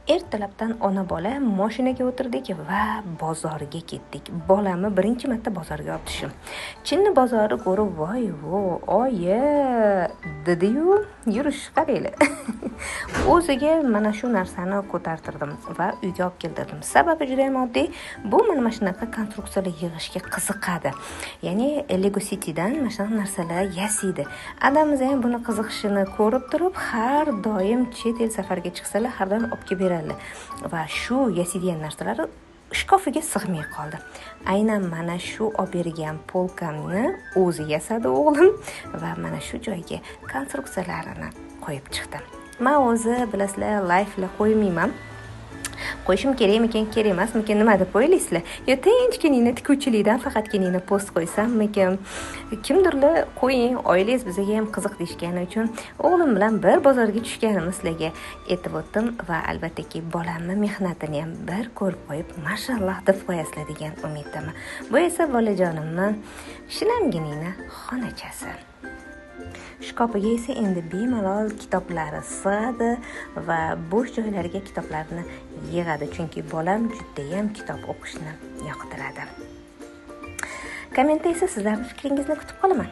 Ertalabdan ona bola mashinaga o'tirdik va bozorga ketdik. Bolamni birinchi marta bozorga olib tushdim. Chinni bozori ko'rib, voy, oyi, dedi-yu, yurish qarayli. O'ziga mana shu narsani ko'tartirdim va uyga olib keltirdim. Sababi juda ham oddiy. Bu mana shunaqa konstruksiyalar yig'ishga qiziqadi. Ya'ni Lego City'dan mana shunaqa narsalar yasaydi. Adamiz ham buni qiziqishini ko'rib turib, har doim chet el safarga chiqsalar, har doim olib kelib beradi. Va shu yasaydigan narsalari shkafiga sig'may qoldi. Aynan mana shu olib bergan polkamni o'zi yasadi o'g'lim va mana shu joyga konstruksiyalarini qo'yib chiqdi. Men o'zi bilasizlar, live'la qo'ymayman. Qo'yishim kerakmikan, kerak emasmikan, nima deb o'ylaysizlar? Yo, tinchgina tikuvchilikdan faqatgina post qo'ysammikan? Kimdirlar qo'ying, oilangiz bizga ham qiziq deyishgani uchun o'g'lim bilan bir bozorga tushganimiz sizlarga aytib o'tdim va albattaki bolamni mehnatini ham bir ko'rib qo'yib, mashalloh deb qo'yasizlar degan umiddaman. Bu esa bolajonimni shinamgina xonachasi. Shkafiga esa endi bemalol kitoblari sig'adi va bo'sh joylariga kitoblarni yig'adi, chunki bolam juda ham kitob o'qishni yoqtiradi. Kommentda esa sizlarning fikringizni kutib qolaman.